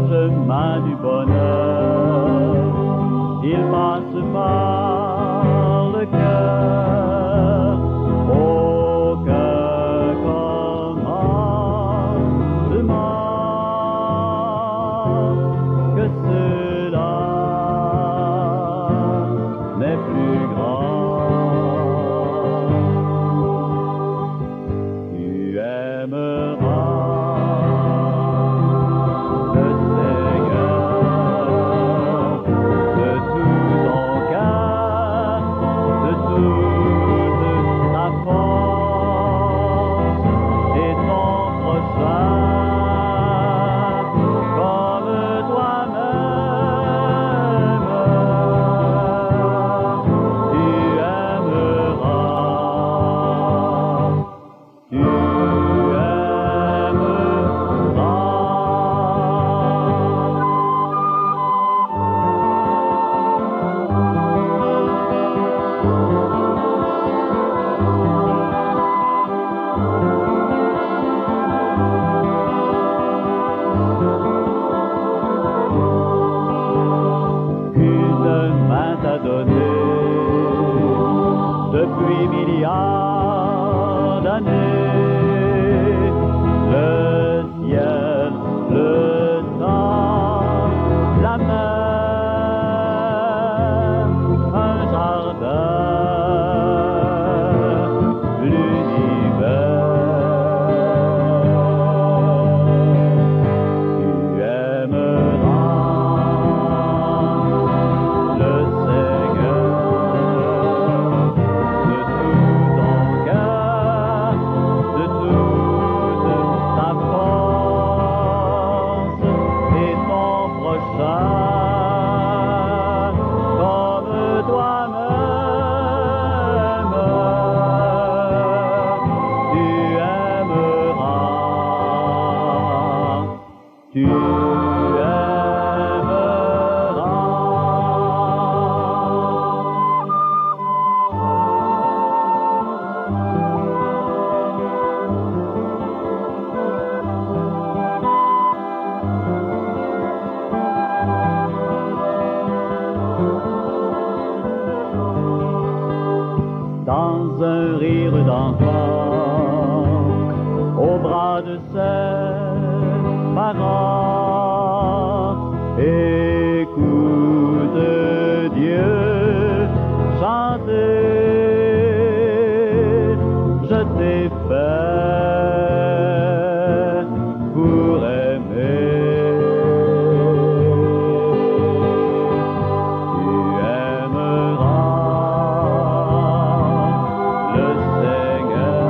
chemin du bonheur, il passe par le cœur, aucun commandement que cela n'est plus grand. Tu aimeras depuis milliards d'années, le ciel, le temps, la mer, un jardin, l'univers. Tu aimeras le tu dans un rire d'enfant, au bras de ses parents, écoute Dieu chanter. Je t'ai fait pour aimer. Tu aimeras le Seigneur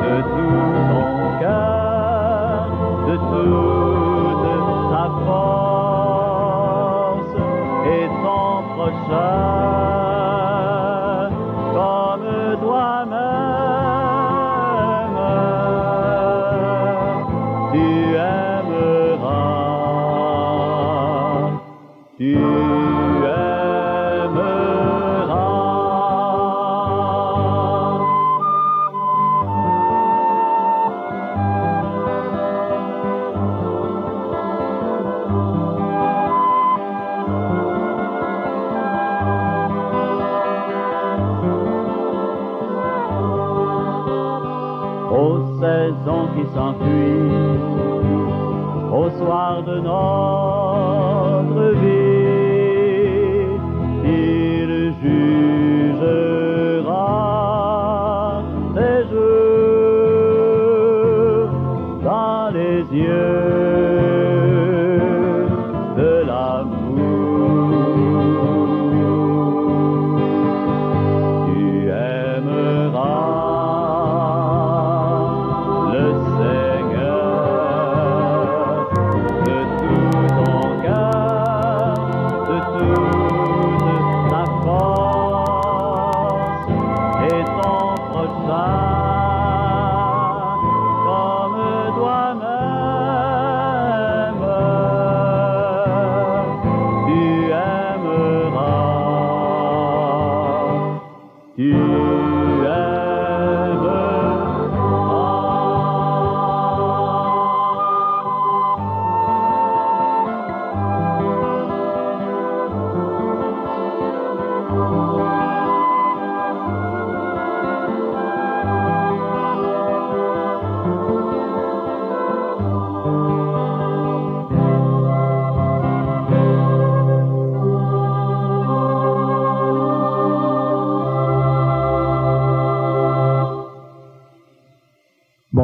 de tout ton cœur, de toute ta force, et ton prochain comme toi-même. Tu aimeras, tu aux saisons qui s'enfuient, au soir de notre vie, il jugera tes jours dans les yeux de l'amour. Tu aimeras de tout ton cœur,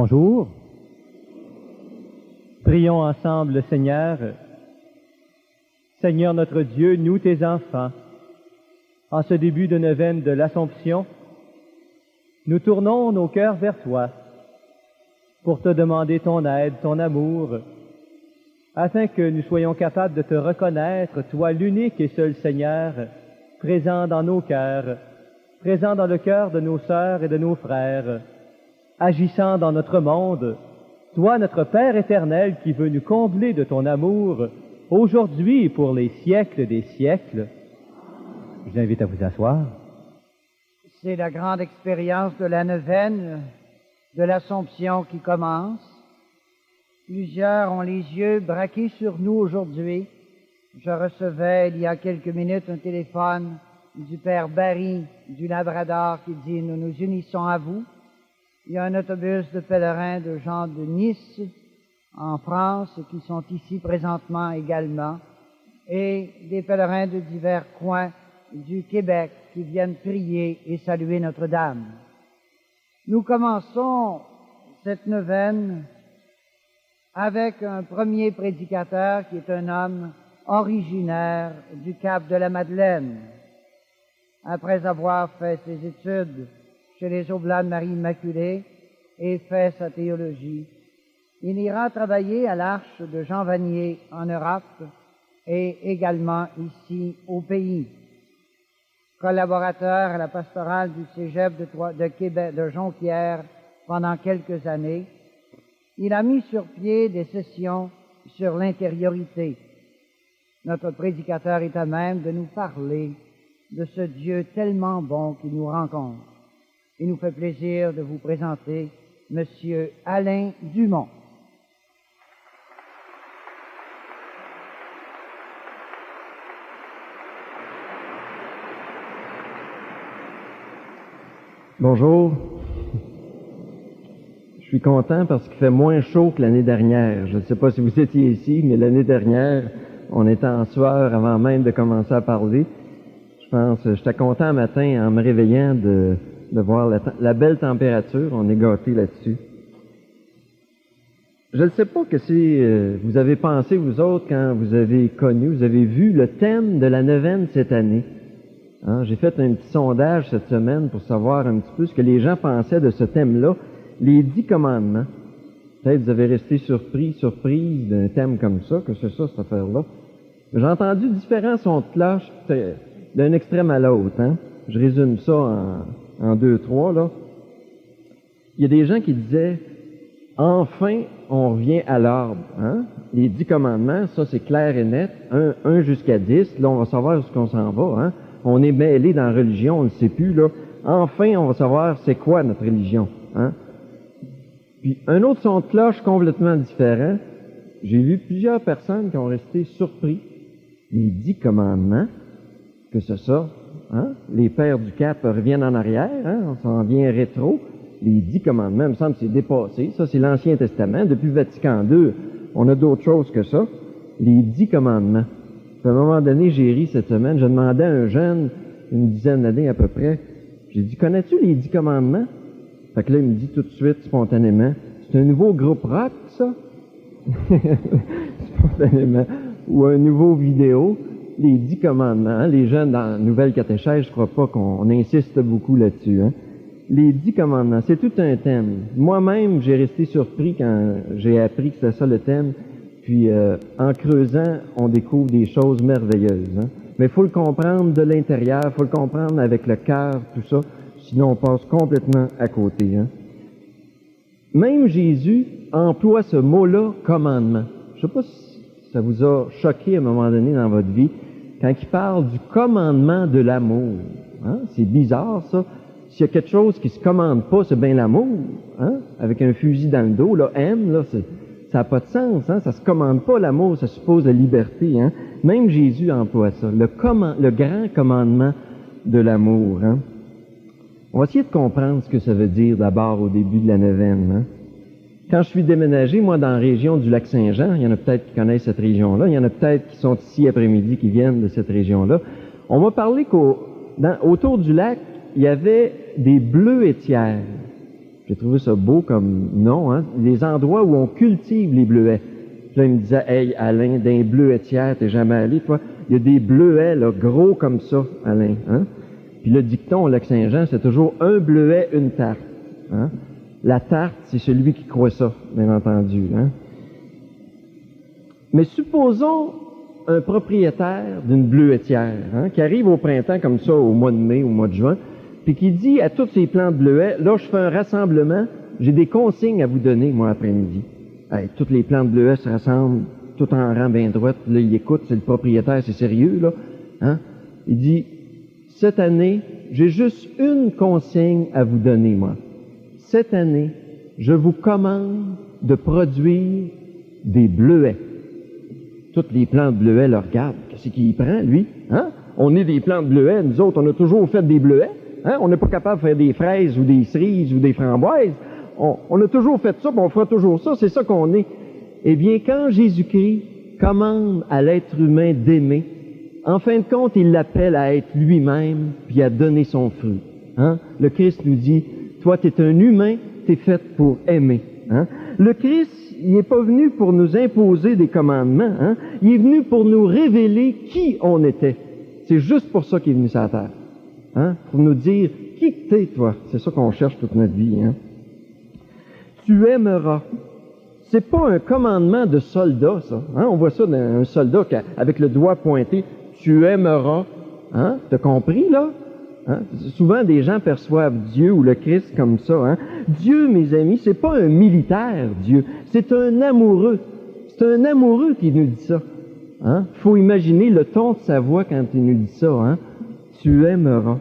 Bonjour. Prions ensemble le Seigneur. Seigneur notre Dieu, nous tes enfants, en ce début de neuvaine de l'Assomption, nous tournons nos cœurs vers toi pour te demander ton aide, ton amour, afin que nous soyons capables de te reconnaître, toi l'unique et seul Seigneur, présent dans nos cœurs, présent dans le cœur de nos sœurs et de nos frères, agissant dans notre monde, toi notre Père éternel qui veux nous combler de ton amour, aujourd'hui et pour les siècles des siècles. Je vous invite à vous asseoir. C'est la grande expérience de la neuvaine de l'Assomption qui commence. Plusieurs ont les yeux braqués sur nous aujourd'hui. Je recevais il y a quelques minutes un téléphone du Père Barry du Labrador qui dit « Nous nous unissons à vous ». Il y a un autobus de pèlerins de gens de Nice, en France, qui sont ici présentement également, et des pèlerins de divers coins du Québec qui viennent prier et saluer Notre-Dame. Nous commençons cette neuvaine avec un premier prédicateur qui est un homme originaire du Cap de la Madeleine. Après avoir fait ses études chez les Oblats de Marie Immaculée et fait sa théologie, il ira travailler à l'Arche de Jean Vanier en Europe et également ici au pays. Collaborateur à la pastorale du Cégep de Québec, de Jonquière pendant quelques années, il a mis sur pied des sessions sur l'intériorité. Notre prédicateur est à même de nous parler de ce Dieu tellement bon qui nous rencontre. Il nous fait plaisir de vous présenter Monsieur Alain Dumont. Bonjour. Je suis content parce qu'il fait moins chaud que l'année dernière. Je ne sais pas si vous étiez ici, mais l'année dernière, on était en sueur avant même de commencer à parler. J'étais content un matin en me réveillant de voir la belle température. On est gâtés là-dessus. Je ne sais pas que si vous avez pensé, vous autres, quand vous avez vu le thème de la neuvaine cette année. Hein, j'ai fait un petit sondage cette semaine pour savoir un petit peu ce que les gens pensaient de ce thème-là, les 10 commandements. Peut-être vous avez resté surprise d'un thème comme ça, que c'est ça, cette affaire-là. J'ai entendu différents sons de cloche d'un extrême à l'autre. Hein. Je résume ça en 2, 3, là. Il y a des gens qui disaient « Enfin, on revient à l'ordre. Hein? » Les 10 commandements, ça c'est clair et net. 1 jusqu'à 10, là on va savoir où est-ce qu'on s'en va. Hein? On est mêlé dans la religion, on ne sait plus, là. Enfin, on va savoir c'est quoi notre religion. Hein? Puis, un autre son de cloche complètement différent. J'ai vu plusieurs personnes qui ont resté surpris. Les 10 commandements, que c'est ça. Hein? Les pères du Cap reviennent en arrière, hein? On s'en vient rétro. Les 10 commandements, il me semble que c'est dépassé. Ça, c'est l'Ancien Testament. Depuis Vatican II, on a d'autres choses que ça. Les 10 commandements. À un moment donné, j'ai ri cette semaine, je demandais à un jeune, une dizaine d'années à peu près, j'ai dit, connais-tu les 10 commandements? Fait que là, il me dit tout de suite, spontanément, c'est un nouveau groupe rock, ça? Spontanément. Ou un nouveau vidéo, les 10 commandements. Hein? Les jeunes dans la nouvelle catéchèse, je crois pas qu'on insiste beaucoup là-dessus. Hein? Les 10 commandements, c'est tout un thème. Moi-même, j'ai resté surpris quand j'ai appris que c'était ça le thème. Puis, en creusant, on découvre des choses merveilleuses. Hein? Mais il faut le comprendre de l'intérieur, il faut le comprendre avec le cœur, tout ça, sinon on passe complètement à côté. Hein? Même Jésus emploie ce mot-là, commandement. Je ne sais pas si ça vous a choqué à un moment donné dans votre vie, quand il parle du commandement de l'amour. Hein? C'est bizarre, ça. S'il y a quelque chose qui se commande pas, c'est bien l'amour. Hein? Avec un fusil dans le dos, là, aime, là, ça n'a pas de sens, hein? Ça se commande pas l'amour, ça suppose la liberté, hein? Même Jésus emploie ça, le grand commandement de l'amour, hein? On va essayer de comprendre ce que ça veut dire d'abord au début de la neuvaine, hein? Quand je suis déménagé, moi, dans la région du Lac-Saint-Jean, il y en a peut-être qui connaissent cette région-là, il y en a peut-être qui sont ici après-midi, qui viennent de cette région-là. On m'a parlé qu'autour du lac, il y avait des bleuetières. J'ai trouvé ça beau comme nom, hein? Les endroits où on cultive les bleuets. Puis là, il me disait, hey, Alain, d'un bleuetière, t'es jamais allé, toi? Il y a des bleuets, là, gros comme ça, Alain, hein? Puis le dicton au Lac-Saint-Jean, c'est toujours un bleuet, une tarte, hein? La tarte, c'est celui qui croit ça, bien entendu, hein? Mais supposons un propriétaire d'une bleuetière, hein, qui arrive au printemps comme ça, au mois de mai, au mois de juin, puis qui dit à tous ces plants de bleuets, là, je fais un rassemblement, j'ai des consignes à vous donner, moi, après-midi. Hey, toutes les plants de bleuets se rassemblent, tout en rang bien droit, là, il écoute, c'est le propriétaire, c'est sérieux, là, hein? Il dit, cette année, j'ai juste une consigne à vous donner, moi. Cette année, je vous commande de produire des bleuets. Toutes les plants de bleuets le regardent. Qu'est-ce qu'il prend, lui? Hein? On est des plants de bleuets. Nous autres, on a toujours fait des bleuets. Hein? On n'est pas capable de faire des fraises ou des cerises ou des framboises. On a toujours fait ça, puis on fera toujours ça. C'est ça qu'on est. Eh bien, quand Jésus-Christ commande à l'être humain d'aimer, en fin de compte, il l'appelle à être lui-même, puis à donner son fruit. Hein? Le Christ nous dit, toi, tu es un humain, tu es fait pour aimer. Hein? Le Christ, il n'est pas venu pour nous imposer des commandements, hein? Il est venu pour nous révéler qui on était. C'est juste pour ça qu'il est venu sur la terre. Hein? Pour nous dire qui t'es, toi. C'est ça qu'on cherche toute notre vie. Hein? Tu aimeras. C'est pas un commandement de soldat, ça. Hein? On voit ça d'un soldat avec le doigt pointé. Tu aimeras. Hein? T'as compris, là? Hein? Souvent, des gens perçoivent Dieu ou le Christ comme ça. Hein? Dieu, mes amis, c'est pas un militaire, Dieu. C'est un amoureux. C'est un amoureux qui nous dit ça. Hein? Faut imaginer le ton de sa voix quand il nous dit ça. Hein? Tu aimeras.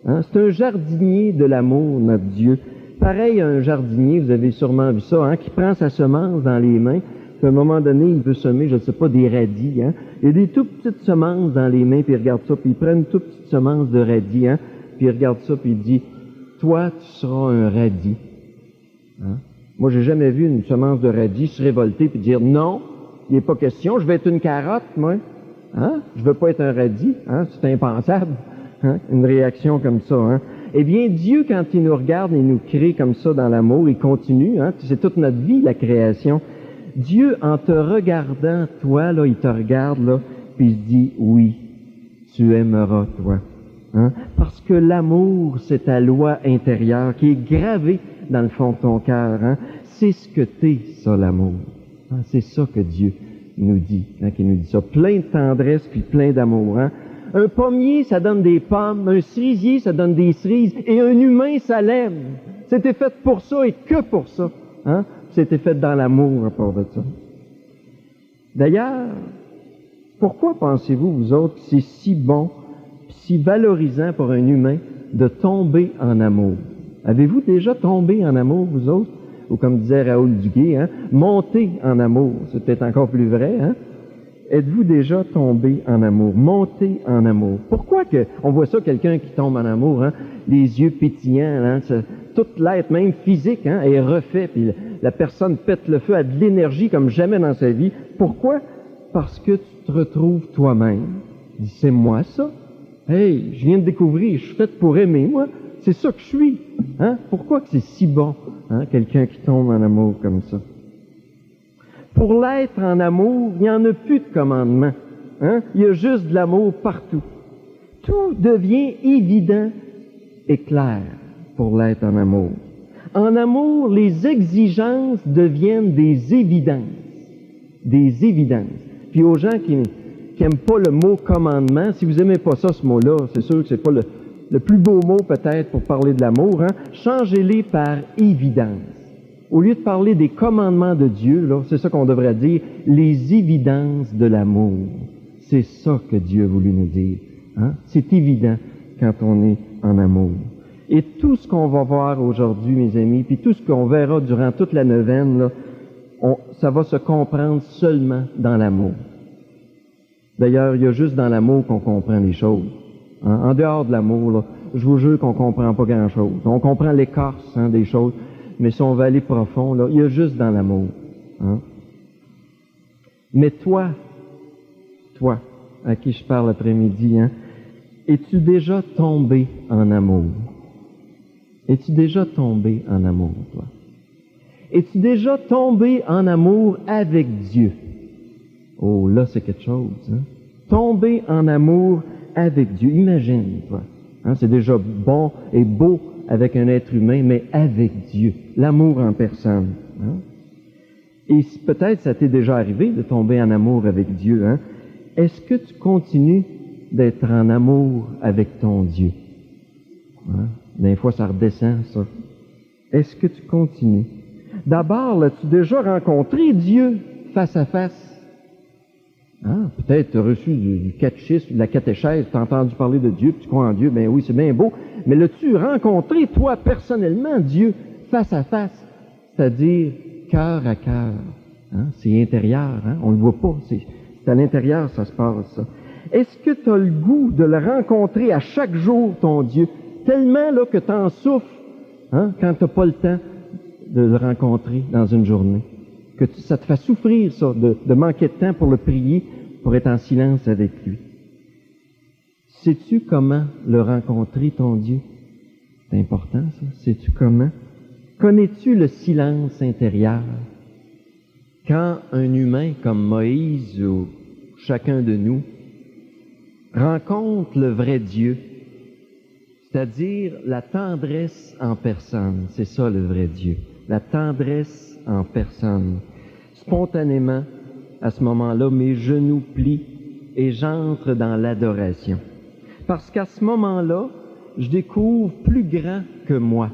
Hein? C'est un jardinier de l'amour, notre Dieu. Pareil à un jardinier, vous avez sûrement vu ça, hein? Qui prend sa semence dans les mains. Puis à un moment donné, il veut semer, je ne sais pas, des radis. Hein? Il y a des tout petites semences dans les mains, puis il regarde ça, puis il prend une toute petite semence de radis, hein? Puis il regarde ça, puis il dit, toi, tu seras un radis. Hein? Moi, j'ai jamais vu une semence de radis se révolter puis dire, non, il n'est pas question, je vais être une carotte, moi. Hein? Je veux pas être un radis. Hein? C'est impensable. Hein? Une réaction comme ça. Hein? Eh bien, Dieu, quand il nous regarde et nous crée comme ça dans l'amour, il continue. Hein? C'est toute notre vie, la création. Dieu, en te regardant, toi, là, il te regarde, là, puis il se dit, oui, tu aimeras, toi. Hein? Parce que l'amour, c'est ta loi intérieure qui est gravée dans le fond de ton cœur. Hein? C'est ce que t'es, ça, l'amour. Hein? C'est ça que Dieu nous dit, hein, qu'il nous dit ça. Plein de tendresse puis plein d'amour. Hein? Un pommier, ça donne des pommes. Un cerisier, ça donne des cerises. Et un humain, ça l'aime. C'était fait pour ça et que pour ça. Hein? C'était fait dans l'amour à part de ça. D'ailleurs, pourquoi pensez-vous, vous autres, que c'est si bon, si valorisant pour un humain de tomber en amour? Avez-vous déjà tombé en amour, vous autres? Ou comme disait Raoul Duguay, hein, monter en amour. C'est peut-être encore plus vrai, hein? Êtes-vous déjà tombé en amour? Monter en amour. Pourquoi que on voit ça, quelqu'un qui tombe en amour, hein? Les yeux pétillants, hein? Tout l'être, même physique, hein, est refait, puis la personne pète le feu, a de l'énergie comme jamais dans sa vie. Pourquoi? Parce que tu te retrouves toi-même. Dis, c'est moi ça? Hey, je viens de découvrir, je suis fait pour aimer, moi. C'est ça que je suis. Hein? Pourquoi que c'est si bon, hein, quelqu'un qui tombe en amour comme ça? Pour l'être en amour, il n'y en a plus de commandement. Hein? Il y a juste de l'amour partout. Tout devient évident et clair pour l'être en amour. En amour, les exigences deviennent des évidences. Des évidences. Puis aux gens qui n'aiment pas le mot commandement, si vous n'aimez pas ça, ce mot-là, c'est sûr que c'est pas le plus beau mot peut-être pour parler de l'amour, hein? Changez-les par évidence. Au lieu de parler des commandements de Dieu, là, c'est ça qu'on devrait dire, les évidences de l'amour. C'est ça que Dieu a voulu nous dire. Hein? C'est évident quand on est en amour. Et tout ce qu'on va voir aujourd'hui, mes amis, puis tout ce qu'on verra durant toute la neuvaine, là, ça va se comprendre seulement dans l'amour. D'ailleurs, il y a juste dans l'amour qu'on comprend les choses. Hein? En dehors de l'amour, là, je vous jure qu'on comprend pas grand-chose. On comprend l'écorce, hein, des choses, mais si on va aller profond, là, il y a juste dans l'amour. Hein? Mais toi, à qui je parle après-midi, hein, es-tu déjà tombé en amour? Es-tu déjà tombé en amour, toi? Es-tu déjà tombé en amour avec Dieu? Oh, là, c'est quelque chose, hein? Tomber en amour avec Dieu. Imagine, toi. Hein, c'est déjà bon et beau avec un être humain, mais avec Dieu. L'amour en personne. Hein? Et peut-être ça t'est déjà arrivé de tomber en amour avec Dieu. Hein? Est-ce que tu continues d'être en amour avec ton Dieu? Hein? Des fois, ça redescend, ça. Est-ce que tu continues? D'abord, as-tu déjà rencontré Dieu face à face? Hein? Peut-être tu as reçu du catéchisme, de la catéchèse, tu as entendu parler de Dieu, puis tu crois en Dieu, ben oui, c'est bien beau, mais l'as-tu rencontré, toi, personnellement, Dieu, face à face? C'est-à-dire, cœur à cœur. Hein? C'est intérieur, hein? On ne le voit pas, c'est à l'intérieur, ça se passe, ça. Est-ce que tu as le goût de le rencontrer à chaque jour, ton Dieu, tellement là que tu en souffres, hein, quand tu n'as pas le temps de le rencontrer dans une journée? Que ça te fait souffrir, ça, de manquer de temps pour le prier, pour être en silence avec lui. Sais-tu comment le rencontrer, ton Dieu? C'est important, ça. Sais-tu comment? Connais-tu le silence intérieur? Quand un humain comme Moïse ou chacun de nous rencontre le vrai Dieu, c'est-à-dire la tendresse en personne, c'est ça le vrai Dieu, la tendresse en personne. Spontanément, à ce moment-là, mes genoux plient et j'entre dans l'adoration. Parce qu'à ce moment-là, je découvre plus grand que moi.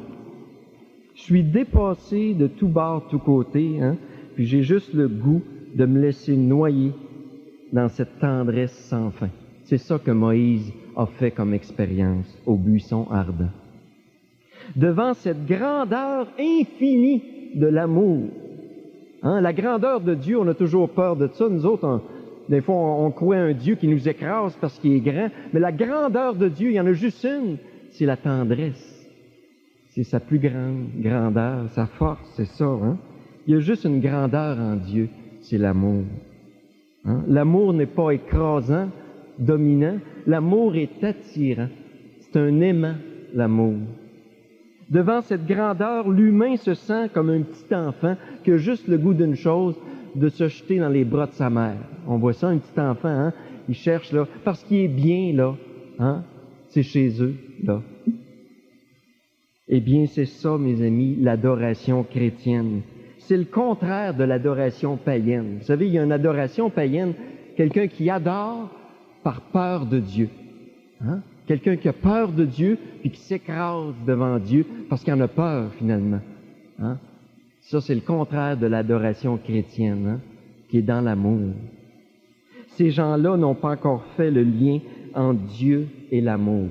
Je suis dépassé de tous bords, tous côtés, hein, puis j'ai juste le goût de me laisser noyer dans cette tendresse sans fin. C'est ça que Moïse a fait comme expérience au buisson ardent. Devant cette grandeur infinie de l'amour, hein, la grandeur de Dieu, on a toujours peur de ça. Nous autres, des fois, on croit à un Dieu qui nous écrase parce qu'il est grand, mais la grandeur de Dieu, il y en a juste une, c'est la tendresse. C'est sa plus grande grandeur, sa force, c'est ça. Hein? Il y a juste une grandeur en Dieu, c'est l'amour. Hein? L'amour n'est pas écrasant, dominant. L'amour est attirant. C'est un aimant, l'amour. Devant cette grandeur, l'humain se sent comme un petit enfant qui a juste le goût d'une chose, de se jeter dans les bras de sa mère. On voit ça, un petit enfant, hein? Il cherche, là, parce qu'il est bien, là. Hein? C'est chez eux, là. Eh bien, c'est ça, mes amis, l'adoration chrétienne. C'est le contraire de l'adoration païenne. Vous savez, il y a une adoration païenne, quelqu'un qui adore par peur de Dieu. Hein? Quelqu'un qui a peur de Dieu puis qui s'écrase devant Dieu parce qu'il en a peur, finalement. Hein? Ça, c'est le contraire de l'adoration chrétienne, hein? Qui est dans l'amour. Ces gens-là n'ont pas encore fait le lien entre Dieu et l'amour.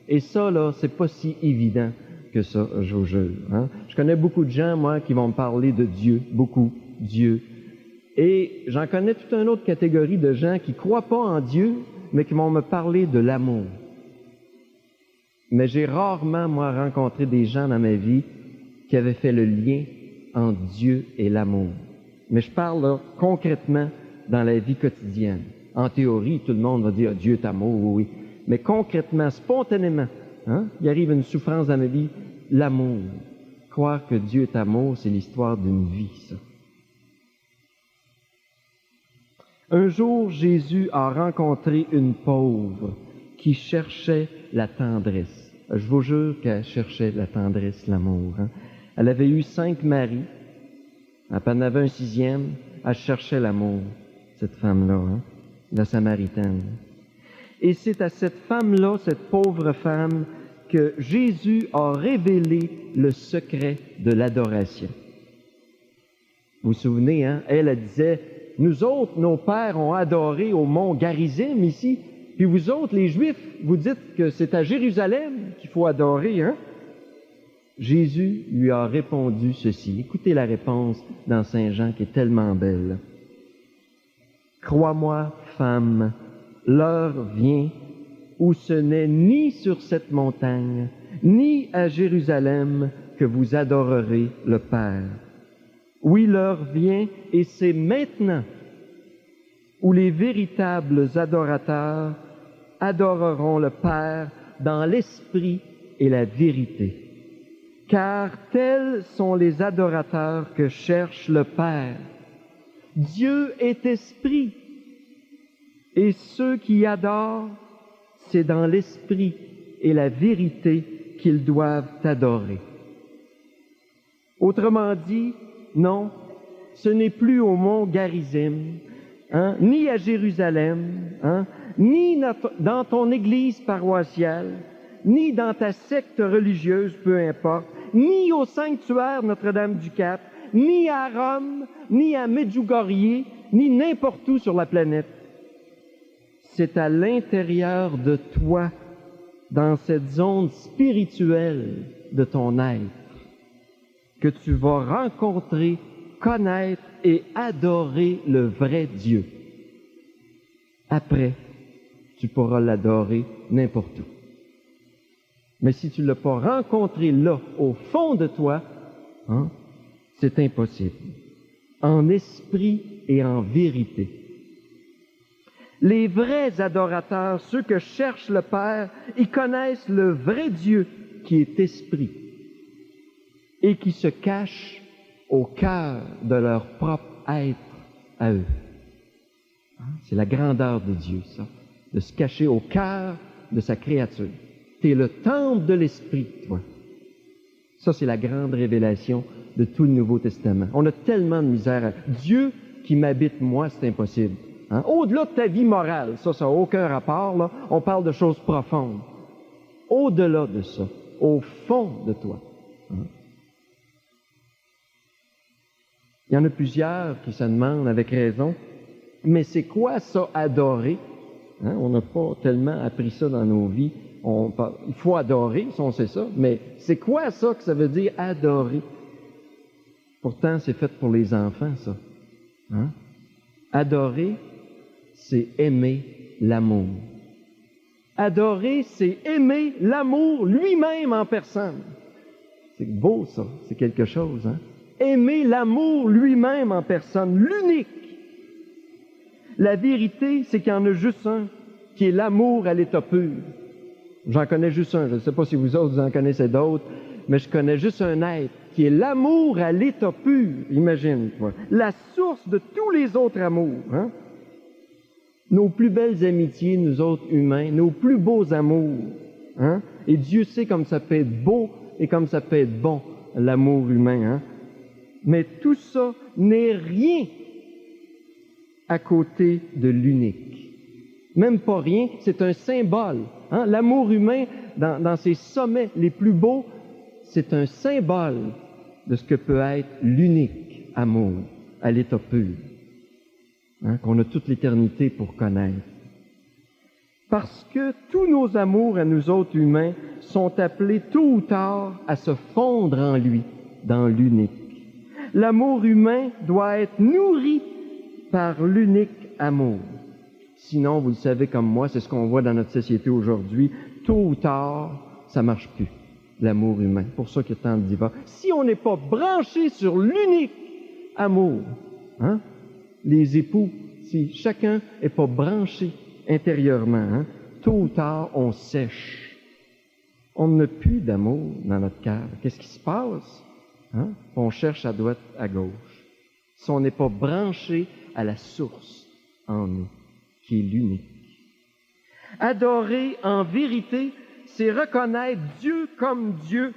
Et ça, là, c'est pas si évident que ça, je vous jure. Hein? Je connais beaucoup de gens, moi, qui vont me parler de Dieu, beaucoup, Dieu. Et j'en connais toute une autre catégorie de gens qui croient pas en Dieu, mais qui vont me parler de l'amour. Mais j'ai rarement, moi, rencontré des gens dans ma vie qui avaient fait le lien entre Dieu et l'amour. Mais je parle là, concrètement dans la vie quotidienne. En théorie, tout le monde va dire « Dieu est amour », oui. Mais concrètement, spontanément, hein, il arrive une souffrance dans ma vie, l'amour. Croire que Dieu est amour, c'est l'histoire d'une vie, ça. Un jour, Jésus a rencontré une pauvre qui cherchait la tendresse. Je vous jure qu'elle cherchait la tendresse, l'amour. Hein. Elle avait eu 5 maris. Elle en avait un 6e. Elle cherchait l'amour, cette femme-là, hein, la Samaritaine. Et c'est à cette femme-là, cette pauvre femme, que Jésus a révélé le secret de l'adoration. Vous vous souvenez, hein? Elle disait, « Nous autres, nos pères ont adoré au mont Garizim ici, puis vous autres, les Juifs, vous dites que c'est à Jérusalem qu'il faut adorer, hein? » Jésus lui a répondu ceci. Écoutez la réponse dans Saint Jean qui est tellement belle. « Crois-moi, femme, l'heure vient où ce n'est ni sur cette montagne, ni à Jérusalem que vous adorerez le Père. Oui, l'heure vient, et c'est maintenant où les véritables adorateurs adoreront le Père dans l'esprit et la vérité. car tels sont les adorateurs que cherche le Père. Dieu est esprit, et ceux qui adorent, c'est dans l'esprit et la vérité qu'ils doivent adorer. Autrement dit, non, ce n'est plus au mont Garizim, ni à Jérusalem, ni dans ton église paroissiale, ni dans ta secte religieuse, peu importe, ni au sanctuaire Notre-Dame-du-Cap, ni à Rome, ni à Medjugorje, ni n'importe où sur la planète. C'est à l'intérieur de toi, dans cette zone spirituelle de ton être, que tu vas rencontrer, connaître et adorer le vrai Dieu. Après, tu pourras l'adorer n'importe où. Mais si tu ne l'as pas rencontré là, au fond de toi, c'est impossible. En esprit et en vérité. Les vrais adorateurs, ceux que cherche le Père, ils connaissent le vrai Dieu qui est esprit et qui se cache au cœur de leur propre être à eux. C'est la grandeur de Dieu, ça, de se cacher au cœur de sa créature. Tu es le temple de l'Esprit, toi. Ça, c'est la grande révélation de tout le Nouveau Testament. On a tellement de misère. Dieu qui m'habite, moi, c'est impossible. Au-delà de ta vie morale, ça n'a aucun rapport, là. On parle de choses profondes. Au-delà de ça, au fond de toi. Il y en a plusieurs qui se demandent avec raison, mais c'est quoi ça, adorer? On n'a pas tellement appris ça dans nos vies. Il faut adorer, si on sait ça, mais c'est quoi ça que ça veut dire adorer? Pourtant, c'est fait pour les enfants, ça. Adorer, c'est aimer l'amour. Adorer, c'est aimer l'amour lui-même en personne. C'est beau, ça. C'est quelque chose, Aimer l'amour lui-même en personne, l'unique. La vérité, c'est qu'il y en a juste un, qui est l'amour à l'état pur. J'en connais juste un. Je ne sais pas si vous autres, vous en connaissez d'autres, mais je connais juste un être, qui est l'amour à l'état pur. Imagine, toi. La source de tous les autres amours. Nos plus belles amitiés, nous autres humains, nos plus beaux amours. Et Dieu sait comme ça peut être beau et comme ça peut être bon, l'amour humain. Mais tout ça n'est rien à côté de l'unique. Même pas rien, c'est un symbole. L'amour humain, dans ses sommets les plus beaux, c'est un symbole de ce que peut être l'unique amour à l'état pur, qu'on a toute l'éternité pour connaître. Parce que tous nos amours à nous autres humains sont appelés tôt ou tard à se fondre en lui, dans l'unique. L'amour humain doit être nourri par l'unique amour. Sinon, vous le savez comme moi, c'est ce qu'on voit dans notre société aujourd'hui, tôt ou tard, ça marche plus, l'amour humain. Pour ça qu'il y a tant de divorces. Si on n'est pas branché sur l'unique amour, les époux, si chacun n'est pas branché intérieurement, tôt ou tard, on sèche. On n'a plus d'amour dans notre cœur. Qu'est-ce qui se passe? On cherche à droite, à gauche. Si on n'est pas branché à la source en nous, qui est l'unique. Adorer en vérité, c'est reconnaître Dieu comme Dieu.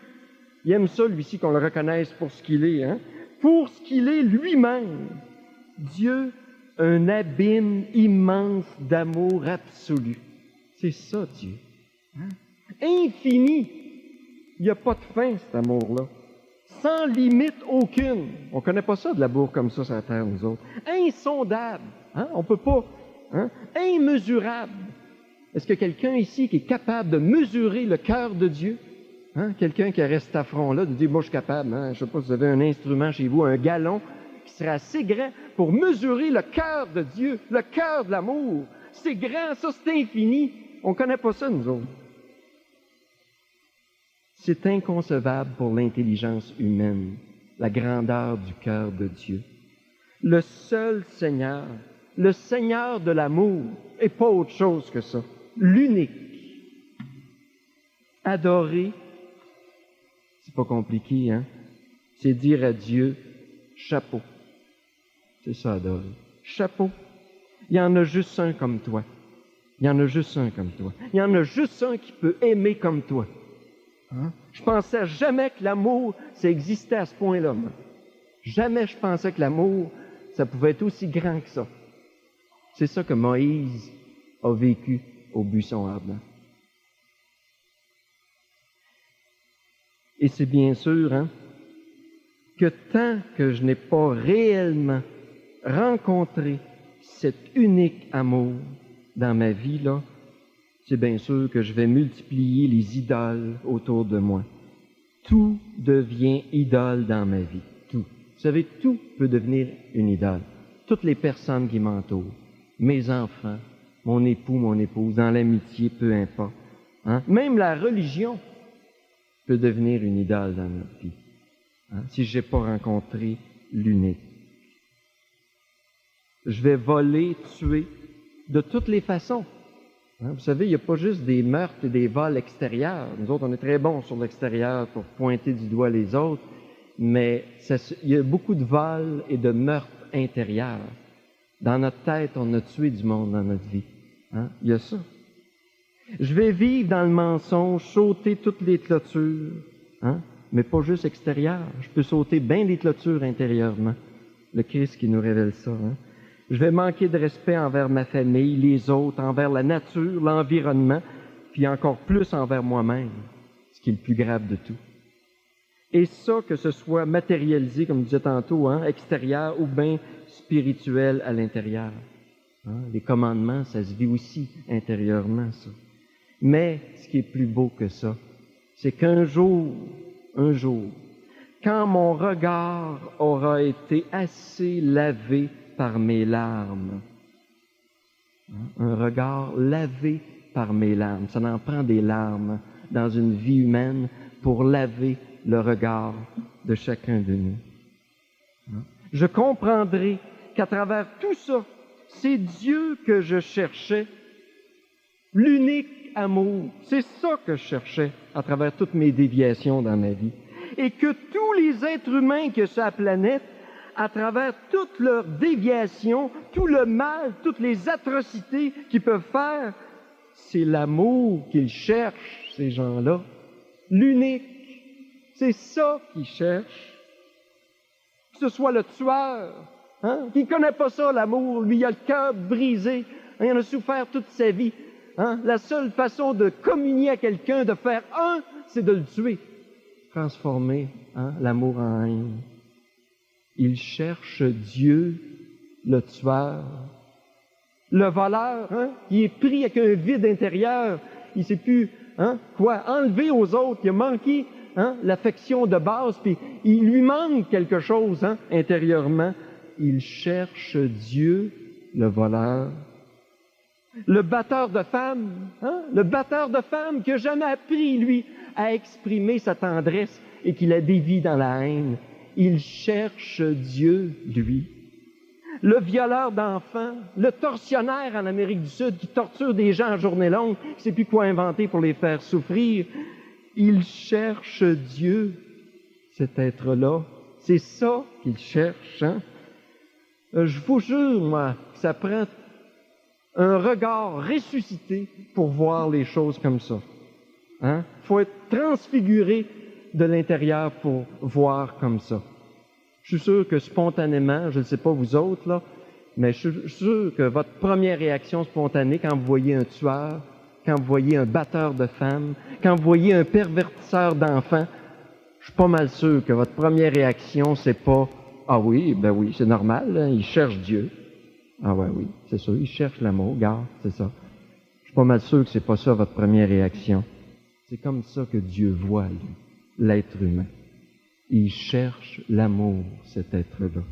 Il aime ça, lui-ci, qu'on le reconnaisse pour ce qu'il est, pour ce qu'il est lui-même. Dieu, un abîme immense d'amour absolu. C'est ça, Dieu. Infini. Il n'y a pas de fin, cet amour-là. Sans limite aucune. On ne connaît pas ça de l'amour comme ça sur la terre, nous autres. Insondable. On ne peut pas. Immesurable. Est-ce qu'il y a quelqu'un ici qui est capable de mesurer le cœur de Dieu? Quelqu'un qui reste à front-là, de dire, moi je suis capable. Je ne sais pas si vous avez un instrument chez vous, un gallon, qui serait assez grand pour mesurer le cœur de Dieu, le cœur de l'amour. C'est grand, ça, c'est infini. On ne connaît pas ça, nous autres. C'est inconcevable pour l'intelligence humaine, la grandeur du cœur de Dieu. Le seul Seigneur, le Seigneur de l'amour, et pas autre chose que ça, l'unique. Adorer, C'est pas compliqué, hein? C'est dire à Dieu, chapeau. C'est ça, adorer. Chapeau. Il y en a juste un comme toi. Il y en a juste un comme toi. Il y en a juste un qui peut aimer comme toi. Hein? Je pensais jamais que l'amour, ça existait à ce point-là. Moi. Jamais je pensais que l'amour, ça pouvait être aussi grand que ça. C'est ça que Moïse a vécu au buisson ardent. Et c'est bien sûr, hein, que tant que je n'ai pas réellement rencontré cet unique amour dans ma vie, là, c'est bien sûr que je vais multiplier les idoles autour de moi. Tout devient idole dans ma vie. Tout. Vous savez, tout peut devenir une idole. Toutes les personnes qui m'entourent, mes enfants, mon époux, mon épouse, dans l'amitié, peu importe. Hein? Même la religion peut devenir une idole dans notre vie. Hein? Si je n'ai pas rencontré l'unique. Je vais voler, tuer, de toutes les façons. Hein? Vous savez, il n'y a pas juste des meurtres et des vols extérieurs. Nous autres, on est très bons sur l'extérieur pour pointer du doigt les autres, mais il y a beaucoup de vols et de meurtres intérieurs. Dans notre tête, on a tué du monde dans notre vie. Hein? Il y a ça. Je vais vivre dans le mensonge, sauter toutes les clôtures, hein? Mais pas juste extérieures. Je peux sauter bien les clôtures intérieurement. Le Christ qui nous révèle ça. Hein? Je vais manquer de respect envers ma famille, les autres, envers la nature, l'environnement, puis encore plus envers moi-même, ce qui est le plus grave de tout. Et ça, que ce soit matérialisé, comme je disais tantôt, hein, extérieur ou bien spirituel à l'intérieur. Hein? Les commandements, ça se vit aussi intérieurement, ça. Mais ce qui est plus beau que ça, c'est qu'un jour, quand mon regard aura été assez lavé par mes larmes, un regard lavé par mes larmes, ça en prend des larmes dans une vie humaine pour laver le regard de chacun de nous. Je comprendrai qu'à travers tout ça, c'est Dieu que je cherchais, l'unique amour. C'est ça que je cherchais à travers toutes mes déviations dans ma vie. Et que tous les êtres humains que sur la planète, à travers toutes leurs déviations, tout le mal, toutes les atrocités qu'ils peuvent faire, c'est l'amour qu'ils cherchent, ces gens-là. L'unique. C'est ça qu'ils cherchent. Que ce soit le tueur, hein, qui ne connaît pas ça, l'amour, lui, il a le cœur brisé, hein, il en a souffert toute sa vie. Hein? La seule façon de communier à quelqu'un, de faire un, c'est de le tuer. Transformer l'amour en haine. Il cherche Dieu, le tueur. Le voleur, hein, qui est pris avec un vide intérieur, il ne sait plus quoi enlever aux autres, il a manqué l'affection de base, puis il lui manque quelque chose intérieurement. Il cherche Dieu, le voleur. Le batteur de femmes, le batteur de femmes qui n'a jamais appris, lui, à exprimer sa tendresse et qui la dévie dans la haine. Il cherche Dieu, lui. Le violeur d'enfants, le tortionnaire en Amérique du Sud qui torture des gens à journée longue, qui ne sait plus quoi inventer pour les faire souffrir. Il cherche Dieu, cet être-là. C'est ça qu'il cherche. Je vous jure, moi, que ça prend un regard ressuscité pour voir les choses comme ça. Faut être transfiguré de l'intérieur pour voir comme ça. Je suis sûr que spontanément, je ne sais pas vous autres, là, mais je suis sûr que votre première réaction spontanée quand vous voyez un tueur, quand vous voyez un batteur de femmes, quand vous voyez un pervertisseur d'enfants, je suis pas mal sûr que votre première réaction, c'est pas « Ah oui, ben oui, c'est normal, hein, il cherche Dieu. » Ah ouais, oui, c'est ça, il cherche l'amour, regarde, c'est ça. Je suis pas mal sûr que c'est pas ça votre première réaction. C'est comme ça que Dieu voit, lui, l'être humain. Il cherche l'amour, cet être-là.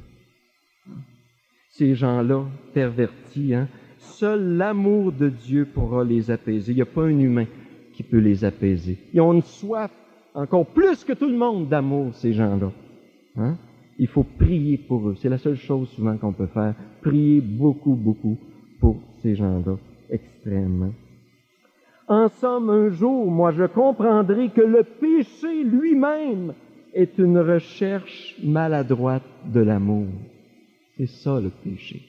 Ces gens-là, pervertis, seul l'amour de Dieu pourra les apaiser. Il n'y a pas un humain qui peut les apaiser. Ils ont une soif, encore plus que tout le monde, d'amour, ces gens-là. Il faut prier pour eux. C'est la seule chose souvent qu'on peut faire. Prier beaucoup, beaucoup pour ces gens-là, extrêmement. En somme, un jour, moi, je comprendrai que le péché lui-même est une recherche maladroite de l'amour. C'est ça, le péché.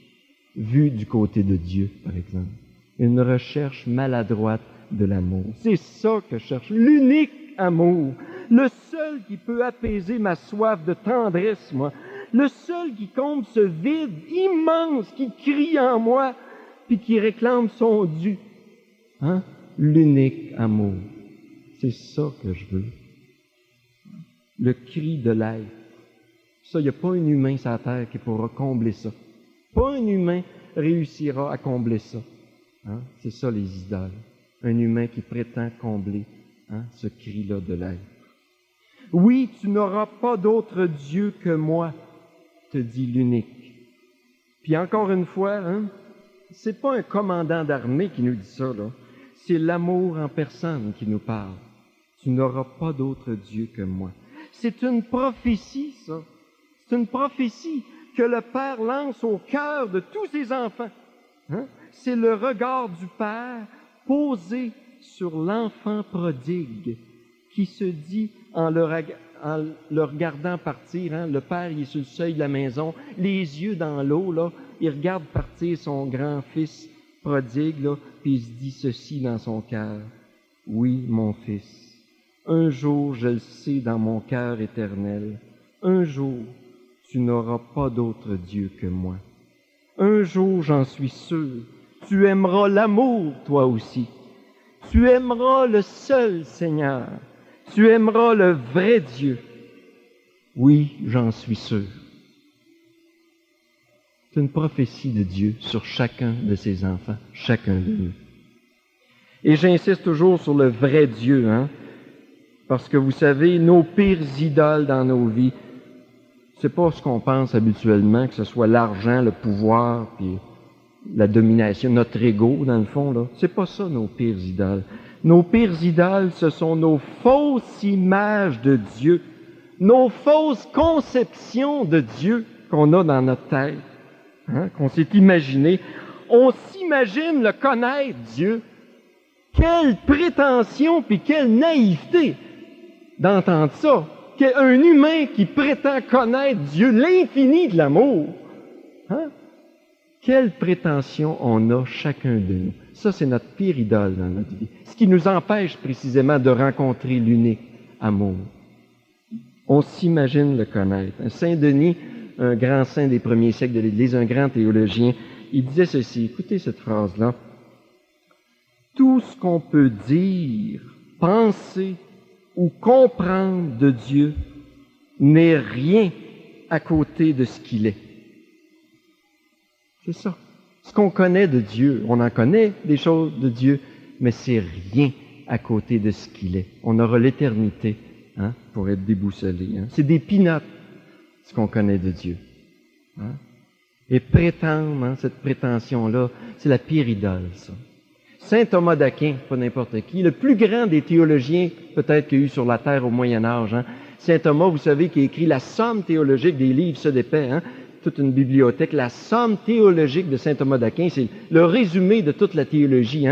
Vu du côté de Dieu, par exemple. Une recherche maladroite de l'amour. C'est ça que je cherche. L'unique amour. Le seul qui peut apaiser ma soif de tendresse, moi. Le seul qui comble ce vide immense qui crie en moi, puis qui réclame son dû. Hein? L'unique amour. C'est ça que je veux. Le cri de l'être. Ça, il n'y a pas un humain sur la terre qui pourra combler ça. Pas un humain réussira à combler ça. Hein? C'est ça les idoles. Un humain qui prétend combler ce cri-là de l'être. Oui, tu n'auras pas d'autre Dieu que moi, te dit l'unique. Puis encore une fois, c'est pas un commandant d'armée qui nous dit ça, là. C'est l'amour en personne qui nous parle. Tu n'auras pas d'autre Dieu que moi. C'est une prophétie, ça. C'est une prophétie que le Père lance au cœur de tous ses enfants. C'est le regard du Père posé sur l'enfant prodigue qui se dit en le regardant partir, le Père il est sur le seuil de la maison, les yeux dans l'eau, là, il regarde partir son grand-fils prodigue, là, puis il se dit ceci dans son cœur. Oui, mon fils, un jour, je le sais dans mon cœur éternel, un jour, tu n'auras pas d'autre Dieu que moi. Un jour, j'en suis sûr, tu aimeras l'amour, toi aussi. Tu aimeras le seul Seigneur. Tu aimeras le vrai Dieu. Oui, j'en suis sûr. C'est une prophétie de Dieu sur chacun de ses enfants, chacun de nous. Et j'insiste toujours sur le vrai Dieu, parce que vous savez, nos pires idoles dans nos vies, c'est pas ce qu'on pense habituellement, que ce soit l'argent, le pouvoir, puis la domination, notre ego, dans le fond, là. C'est pas ça, nos pires idoles. Nos pires idoles, ce sont nos fausses images de Dieu, nos fausses conceptions de Dieu qu'on a dans notre tête, qu'on s'est imaginé. On s'imagine le connaître, Dieu. Quelle prétention puis quelle naïveté d'entendre ça. Un humain qui prétend connaître Dieu, l'infini de l'amour. Quelle prétention on a chacun de nous. Ça, c'est notre pire idole dans notre vie. Ce qui nous empêche précisément de rencontrer l'unique amour. On s'imagine le connaître. Saint Denis, un grand saint des premiers siècles de l'Église, un grand théologien, il disait ceci, écoutez cette phrase-là. Tout ce qu'on peut dire, penser ou comprendre de Dieu n'est rien à côté de ce qu'il est. C'est ça. Ce qu'on connaît de Dieu, on en connaît des choses de Dieu, mais c'est rien à côté de ce qu'il est. On aura l'éternité pour être déboussolé. C'est des peanuts, ce qu'on connaît de Dieu. Et prétendre, cette prétention-là, c'est la pire idole, ça. Saint Thomas d'Aquin, pas n'importe qui, le plus grand des théologiens peut-être qu'il y a eu sur la terre au Moyen Âge. Saint Thomas, vous savez, qui a écrit la somme théologique des livres ceux d'épais, toute une bibliothèque. La somme théologique de Saint Thomas d'Aquin, c'est le résumé de toute la théologie,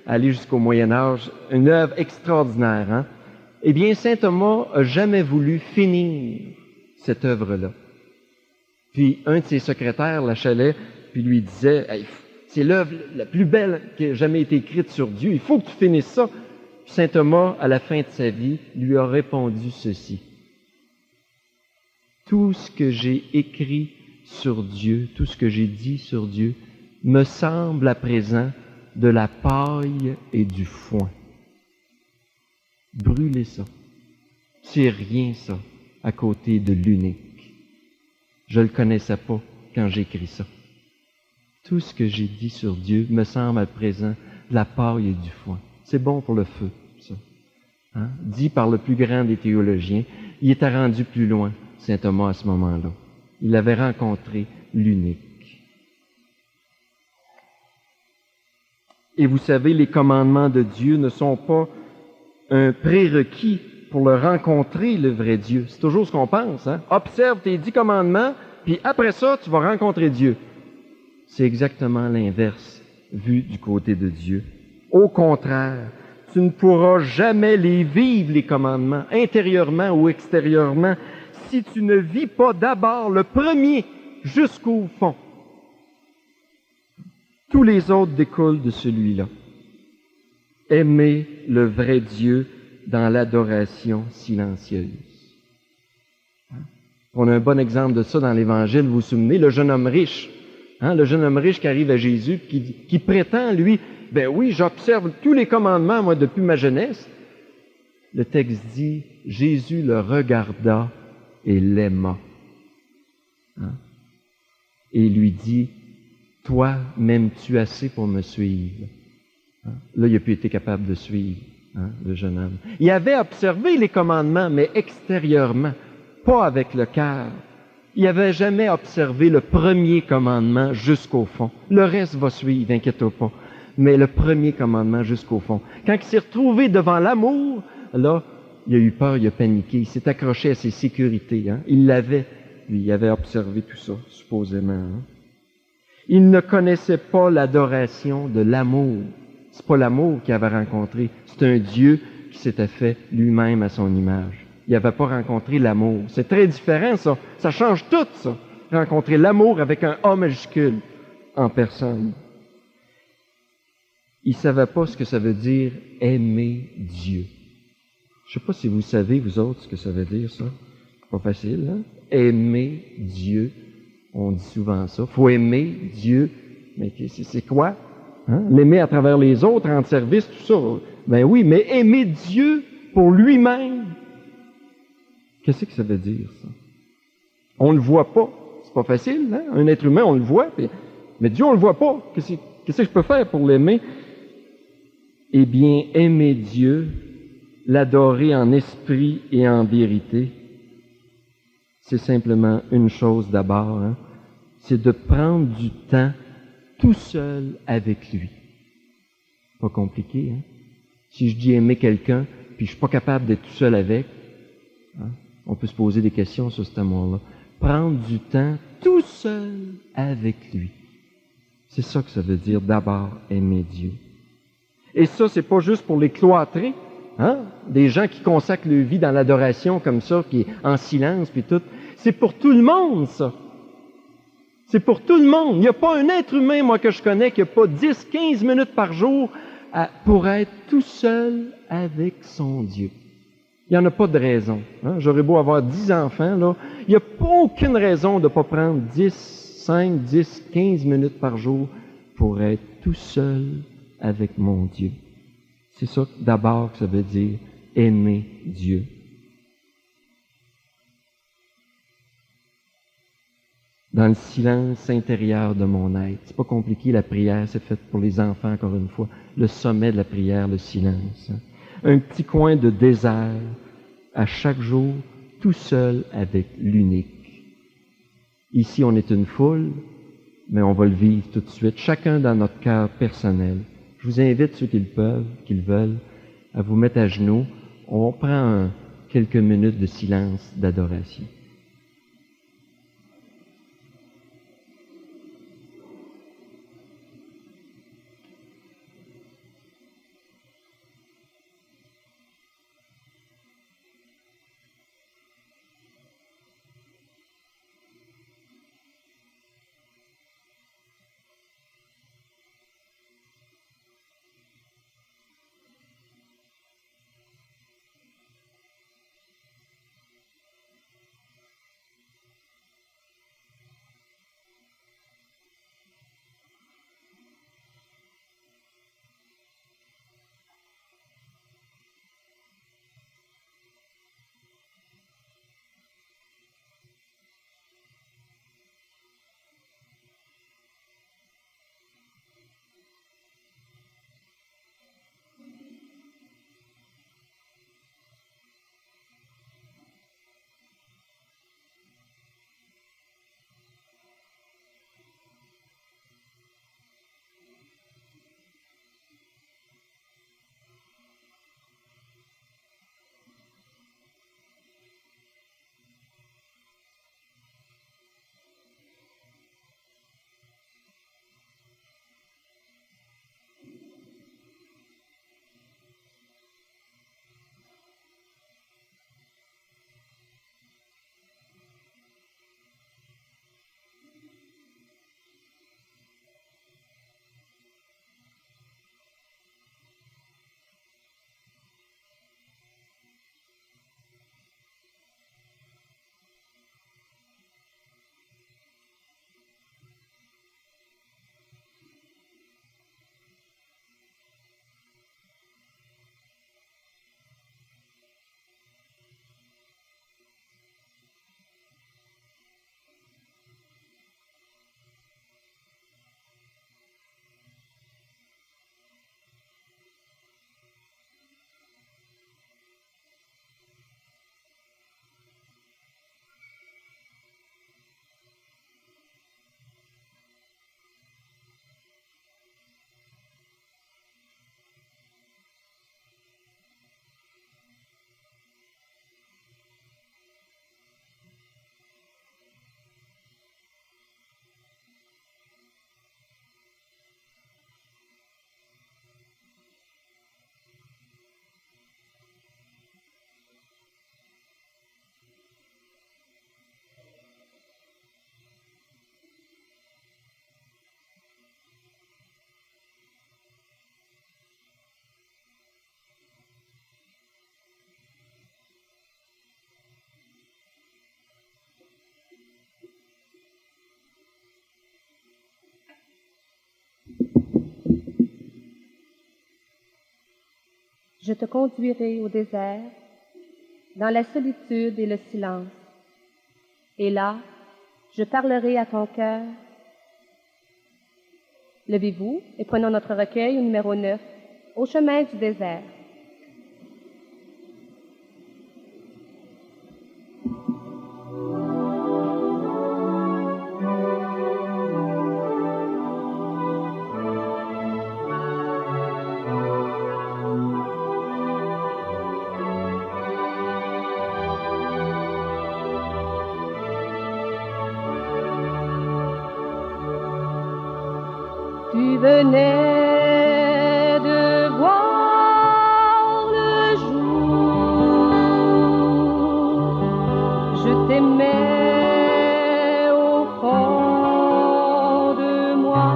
aller jusqu'au Moyen Âge, une œuvre extraordinaire. Eh bien, Saint Thomas a jamais voulu finir cette œuvre-là. Puis un de ses secrétaires l'achalait, puis lui disait hey, c'est l'œuvre la plus belle qui ait jamais été écrite sur Dieu, il faut que tu finisses ça. Puis Saint Thomas, à la fin de sa vie, lui a répondu ceci. Tout ce que j'ai écrit sur Dieu, tout ce que j'ai dit sur Dieu, me semble à présent de la paille et du foin. Brûlez ça. C'est rien, ça, à côté de l'unique. Je le connaissais pas quand j'ai écrit ça. Tout ce que j'ai dit sur Dieu me semble à présent de la paille et du foin. C'est bon pour le feu, ça. Dit par le plus grand des théologiens, il était rendu plus loin, Saint Thomas, à ce moment-là. Il avait rencontré l'unique. Et vous savez, les commandements de Dieu ne sont pas un prérequis pour le rencontrer, le vrai Dieu. C'est toujours ce qu'on pense. Observe tes 10 commandements, puis après ça, tu vas rencontrer Dieu. C'est exactement l'inverse, vu du côté de Dieu. Au contraire, tu ne pourras jamais les vivre, les commandements, intérieurement ou extérieurement, si tu ne vis pas d'abord le premier jusqu'au fond. Tous les autres découlent de celui-là. Aimer le vrai Dieu dans l'adoration silencieuse. On a un bon exemple de ça dans l'Évangile, vous vous souvenez, le jeune homme riche. Le jeune homme riche qui arrive à Jésus, qui prétend, lui, ben oui, j'observe tous les commandements, moi, depuis ma jeunesse. Le texte dit, Jésus le regarda et l'aima. Et lui dit, toi, m'aimes-tu assez pour me suivre? Là, il n'a plus été capable de suivre le jeune homme. Il avait observé les commandements, mais extérieurement, pas avec le cœur. Il n'avait jamais observé le premier commandement jusqu'au fond. Le reste va suivre, inquiète-toi pas. Mais le premier commandement jusqu'au fond. Quand il s'est retrouvé devant l'amour, là, il a eu peur, il a paniqué, il s'est accroché à ses sécurités. Il l'avait, lui, il avait observé tout ça, supposément. Il ne connaissait pas l'adoration de l'amour. C'est pas l'amour qu'il avait rencontré, c'est un Dieu qui s'était fait lui-même à son image. Il n'avait pas rencontré l'amour. C'est très différent, ça. Ça change tout, ça. Rencontrer l'amour avec un A majuscule en personne. Il ne savait pas ce que ça veut dire aimer Dieu. Je ne sais pas si vous savez, vous autres, ce que ça veut dire, ça. Pas facile, hein? Aimer Dieu. On dit souvent ça. Il faut aimer Dieu. Mais c'est quoi? L'aimer à travers les autres, rendre service, tout ça. Ben oui, mais aimer Dieu pour lui-même. Qu'est-ce que ça veut dire, ça? On ne le voit pas. C'est pas facile, hein? Un être humain, on le voit, mais Dieu, on le voit pas. Qu'est-ce que je peux faire pour l'aimer? Eh bien, aimer Dieu, l'adorer en esprit et en vérité, c'est simplement une chose d'abord, c'est de prendre du temps tout seul avec lui. Pas compliqué, hein? Si je dis aimer quelqu'un, puis je suis pas capable d'être tout seul avec, on peut se poser des questions sur cet amour-là. Prendre du temps tout seul avec lui. C'est ça que ça veut dire d'abord aimer Dieu. Et ça, c'est pas juste pour les cloîtrés, des gens qui consacrent leur vie dans l'adoration comme ça, qui est en silence, puis tout. C'est pour tout le monde, ça. C'est pour tout le monde. Il n'y a pas un être humain, moi, que je connais, qui n'a pas 10-15 minutes par jour pour être tout seul avec son Dieu. Il n'y en a pas de raison. J'aurais beau avoir 10 enfants, là. Il n'y a pas aucune raison de ne pas prendre 5, 10, 15 minutes par jour pour être tout seul avec mon Dieu. C'est ça d'abord que ça veut dire aimer Dieu. Dans le silence intérieur de mon être. C'est pas compliqué, la prière, c'est fait pour les enfants, encore une fois. Le sommet de la prière, le silence. Un petit coin de désert, à chaque jour, tout seul avec l'unique. Ici, on est une foule, mais on va le vivre tout de suite, chacun dans notre cœur personnel. Je vous invite, ceux qui le peuvent, qui le veulent, à vous mettre à genoux. On prend quelques minutes de silence, d'adoration. Je te conduirai au désert, dans la solitude et le silence. Et là, je parlerai à ton cœur. Levez-vous et prenons notre recueil au numéro 9, Au chemin du désert. Tu venais de voir le jour, je t'aimais au fond de moi.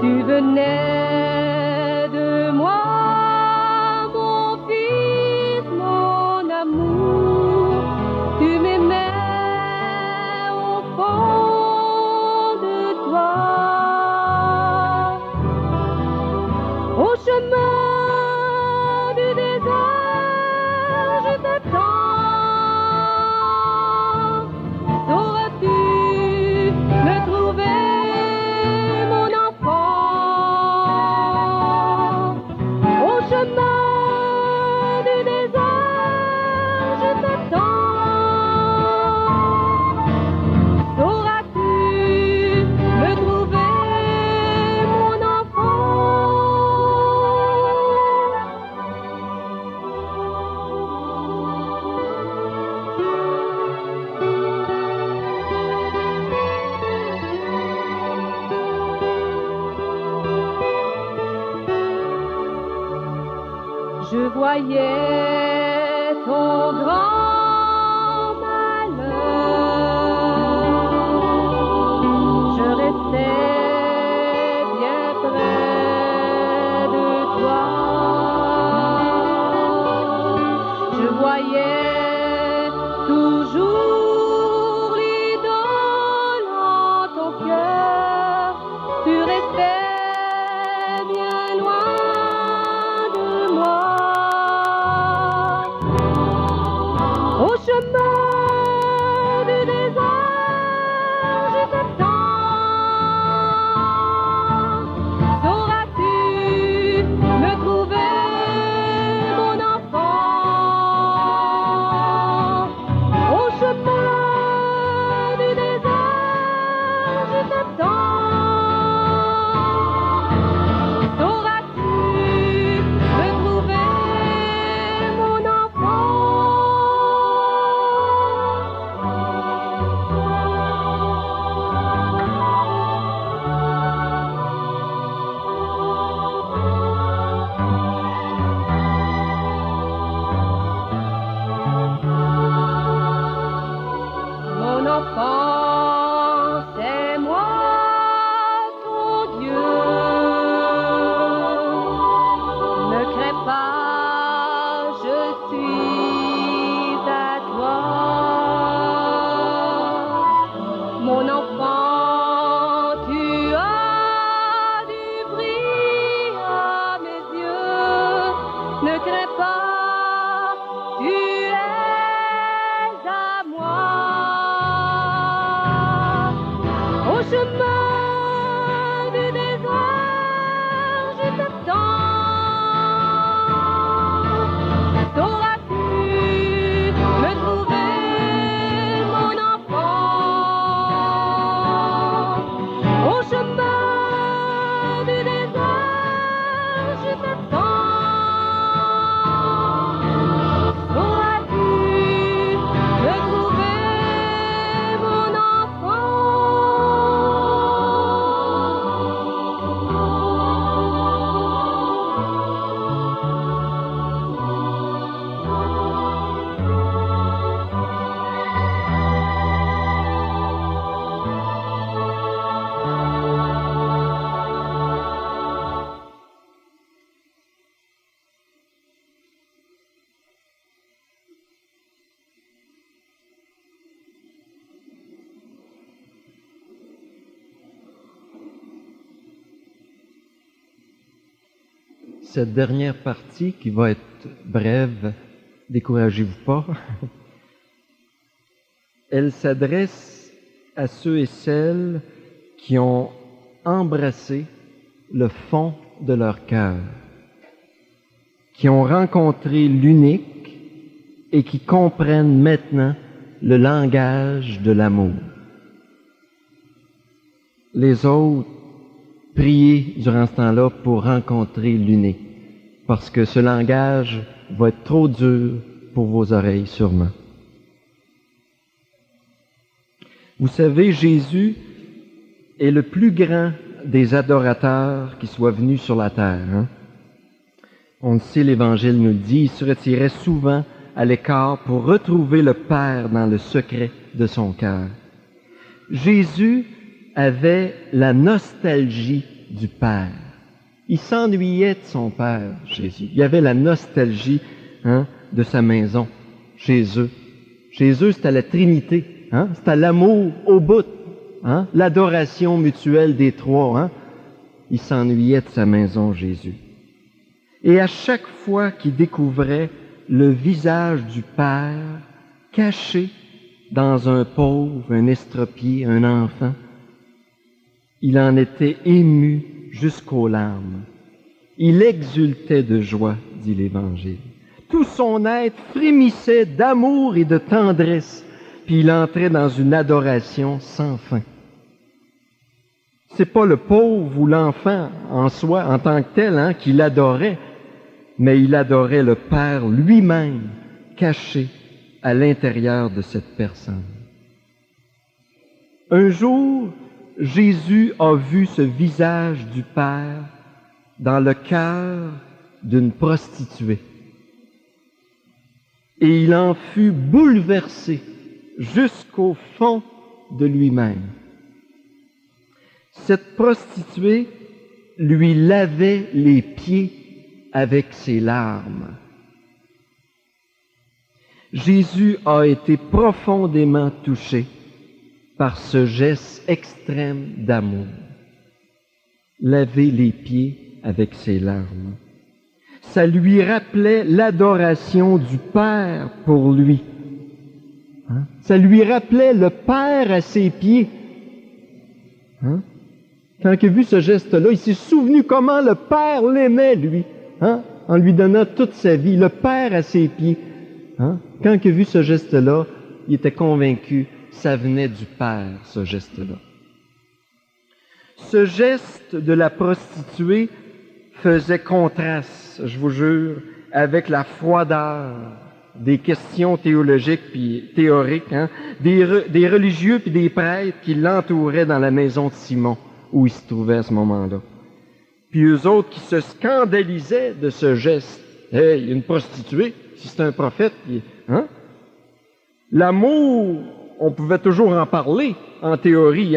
Tu venais de moi, mon fils, mon amour, tu m'aimais au fond. Au chemin du désert, je t'attends. Sauras-tu me trouver, mon enfant? Au chemin du désert, je t'attends. Sauras-tu me trouver, mon enfant? Je voyais ton grand malheur, je restais bien près de toi. Je voyais toujours l'idole en ton cœur, tu restais bien loin de moi. Au chemin du désert, je t'attends. Sauras-tu me trouver, mon enfant? Au chemin du désert, je t'attends. Sauras-tu me trouver, mon enfant? Mon enfant, c'est moi, ton Dieu. Ne crains pas, je suis à toi. Mon enfant, tu as du bris à mes yeux. Ne crains pas, tu es à moi. Au chemin du désert, je t'attends. Sauras-tu me trouver, mon enfant? Au chemin du désert, je t'attends. Sauras-tu me trouver, mon enfant? cette dernière partie qui va être brève, découragez-vous pas, elle s'adresse à ceux et celles qui ont embrassé le fond de leur cœur, qui ont rencontré l'unique et qui comprennent maintenant le langage de l'amour. Les autres, priez durant ce temps-là pour rencontrer l'unique, parce que ce langage va être trop dur pour vos oreilles sûrement. Vous savez, Jésus est le plus grand des adorateurs qui soient venus sur la terre. Hein? On le sait, l'Évangile nous le dit, il se retirait souvent à l'écart pour retrouver le Père dans le secret de son cœur. Jésus avait la nostalgie du Père. Il s'ennuyait de son Père, Jésus. Il avait la nostalgie de sa maison, chez eux. Chez eux, c'était la Trinité. C'était l'amour au bout. L'adoration mutuelle des trois. Il s'ennuyait de sa maison, Jésus. Et à chaque fois qu'il découvrait le visage du Père caché dans un pauvre, un estropié, un enfant, il en était ému jusqu'aux larmes. Il exultait de joie, dit l'Évangile. Tout son être frémissait d'amour et de tendresse, puis il entrait dans une adoration sans fin. C'est pas le pauvre ou l'enfant en soi, en tant que tel, qui l'adorait, mais il adorait le Père lui-même, caché à l'intérieur de cette personne. Un jour, Jésus a vu ce visage du Père dans le cœur d'une prostituée. Et il en fut bouleversé jusqu'au fond de lui-même. Cette prostituée lui lavait les pieds avec ses larmes. Jésus a été profondément touché par ce geste extrême d'amour. Laver les pieds avec ses larmes. Ça lui rappelait l'adoration du Père pour lui. Ça lui rappelait le Père à ses pieds. Quand il a vu ce geste-là, il s'est souvenu comment le Père l'aimait, lui, en lui donnant toute sa vie, le Père à ses pieds. Quand il a vu ce geste-là, il était convaincu que ça venait du Père, ce geste-là. Ce geste de la prostituée faisait contraste, je vous jure, avec la froideur des questions théologiques puis théoriques, des religieux puis des prêtres qui l'entouraient dans la maison de Simon, où il se trouvait à ce moment-là. Puis eux autres qui se scandalisaient de ce geste. Hey, une prostituée, si c'est un prophète, L'amour, on pouvait toujours en parler, en théorie,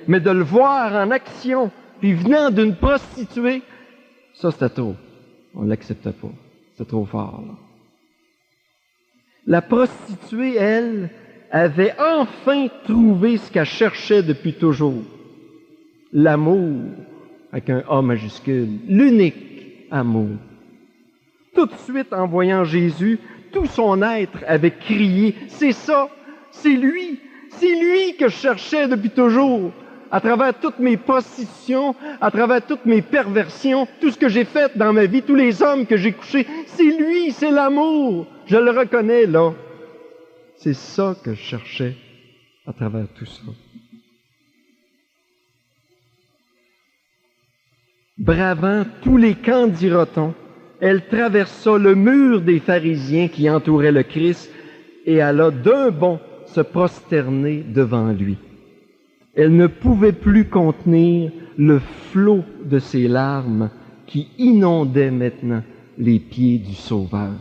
mais de le voir en action, puis venant d'une prostituée, ça c'était trop. On l'acceptait pas. C'était trop fort, là. La prostituée, elle, avait enfin trouvé ce qu'elle cherchait depuis toujours. L'amour, avec un A majuscule, l'unique amour. Tout de suite, en voyant Jésus, tout son être avait crié, « C'est ça! C'est lui! C'est lui que je cherchais depuis toujours! » À travers toutes mes prostitutions, à travers toutes mes perversions, tout ce que j'ai fait dans ma vie, tous les hommes que j'ai couchés, c'est lui, c'est l'amour! Je le reconnais, là. C'est ça que je cherchais à travers tout ça. Bravant tous les camps d'Iroton, elle traversa le mur des pharisiens qui entouraient le Christ et alla d'un bond se prosterner devant lui. Elle ne pouvait plus contenir le flot de ses larmes qui inondaient maintenant les pieds du Sauveur.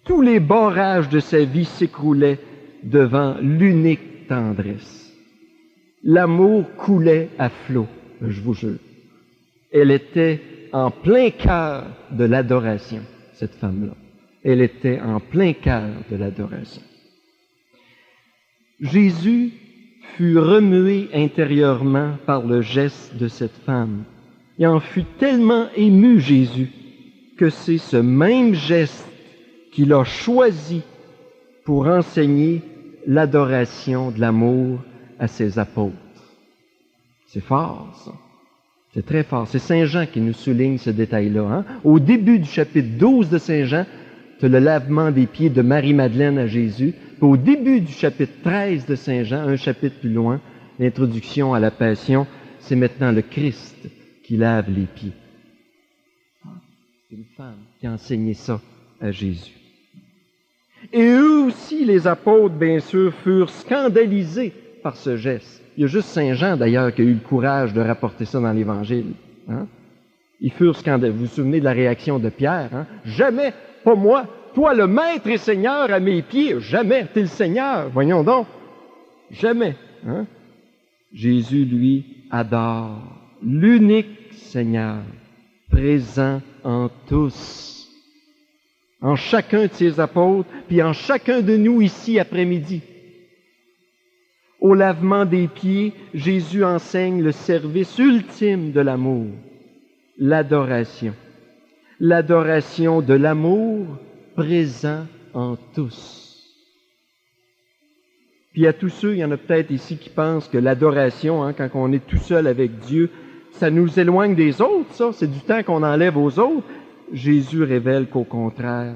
Tous les barrages de sa vie s'écroulaient devant l'unique tendresse. L'amour coulait à flot, je vous jure. Elle était en plein cœur de l'adoration, cette femme-là. Elle était en plein cœur de l'adoration. Jésus fut remué intérieurement par le geste de cette femme. Il en fut tellement ému, Jésus, que c'est ce même geste qu'il a choisi pour enseigner l'adoration de l'amour à ses apôtres. C'est fort, ça. C'est très fort. C'est Saint Jean qui nous souligne ce détail-là. Hein? Au début du chapitre 12 de Saint Jean, c'est le lavement des pieds de Marie-Madeleine à Jésus. Puis au début du chapitre 13 de Saint Jean, un chapitre plus loin, l'introduction à la Passion, c'est maintenant le Christ qui lave les pieds. C'est une femme qui a enseigné ça à Jésus. Et eux aussi, les apôtres, bien sûr, furent scandalisés par ce geste. Il y a juste Saint Jean, d'ailleurs, qui a eu le courage de rapporter ça dans l'Évangile. Hein? Ils furent scandalisés. Vous vous souvenez de la réaction de Pierre? Hein? Jamais, pas moi, toi le Maître et Seigneur à mes pieds, jamais, t'es le Seigneur, voyons donc. Jamais. Hein? Jésus, lui, adore l'unique Seigneur, présent en tous, en chacun de ses apôtres, puis en chacun de nous ici après-midi. Au lavement des pieds, Jésus enseigne le service ultime de l'amour, l'adoration. L'adoration de l'amour présent en tous. Puis à tous ceux, il y en a peut-être ici qui pensent que l'adoration, quand on est tout seul avec Dieu, ça nous éloigne des autres, ça. C'est du temps qu'on enlève aux autres. Jésus révèle qu'au contraire,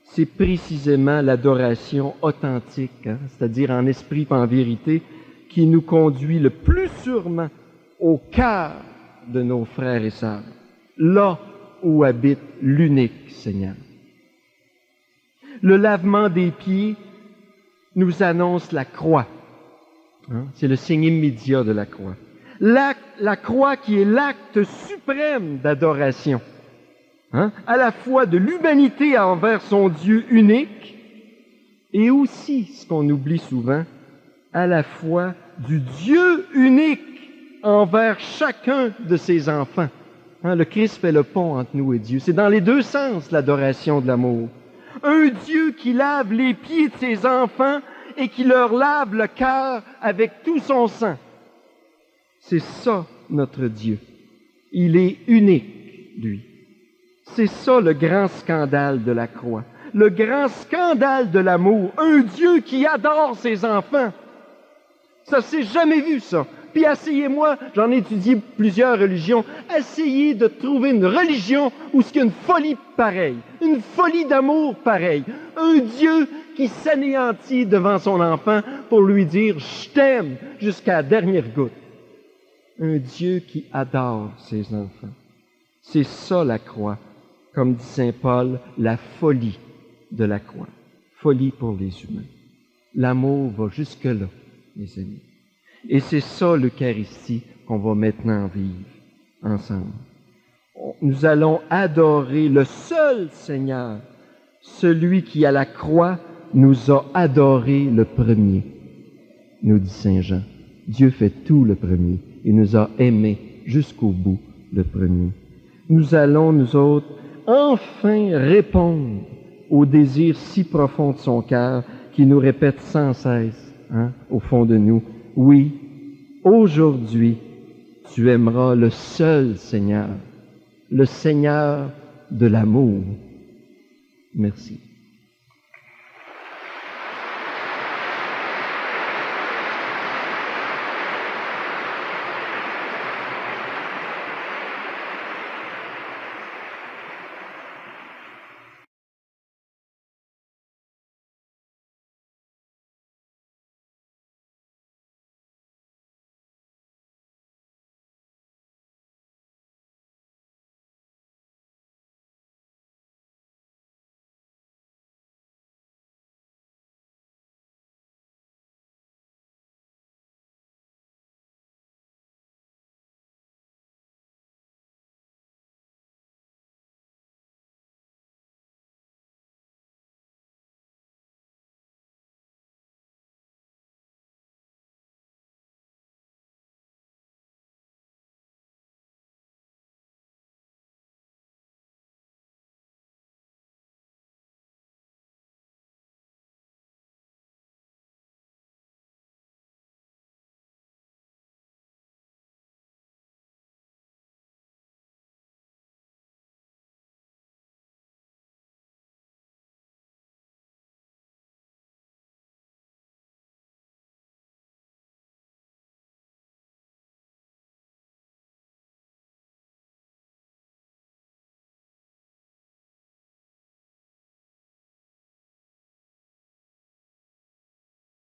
c'est précisément l'adoration authentique, c'est-à-dire en esprit et en vérité, qui nous conduit le plus sûrement au cœur de nos frères et sœurs, là où habite l'unique Seigneur. Le lavement des pieds nous annonce la croix. C'est le signe immédiat de la croix. La croix qui est l'acte suprême d'adoration. À la fois de l'humanité envers son Dieu unique et aussi, ce qu'on oublie souvent, à la fois du Dieu unique envers chacun de ses enfants. Le Christ fait le pont entre nous et Dieu. C'est dans les deux sens l'adoration de l'amour. Un Dieu qui lave les pieds de ses enfants et qui leur lave le cœur avec tout son sang. C'est ça notre Dieu. Il est unique, lui. C'est ça le grand scandale de la croix. Le grand scandale de l'amour. Un Dieu qui adore ses enfants. Ça s'est jamais vu, ça. Puis essayez-moi, j'en ai étudié plusieurs religions, essayez de trouver une religion où il y a une folie pareille, une folie d'amour pareille. Un Dieu qui s'anéantit devant son enfant pour lui dire « Je t'aime » jusqu'à la dernière goutte. Un Dieu qui adore ses enfants. C'est ça la croix. Comme dit saint Paul, la folie de la croix. Folie pour les humains. L'amour va jusque-là, mes amis. Et c'est ça l'Eucharistie qu'on va maintenant vivre ensemble. Nous allons adorer le seul Seigneur, celui qui à la croix nous a adoré le premier, nous dit saint Jean. Dieu fait tout le premier. Il nous a aimés jusqu'au bout le premier. Nous allons, nous autres, enfin répondre au désir si profond de son cœur qui nous répète sans cesse, au fond de nous, oui, aujourd'hui, tu aimeras le seul Seigneur, le Seigneur de l'amour. Merci.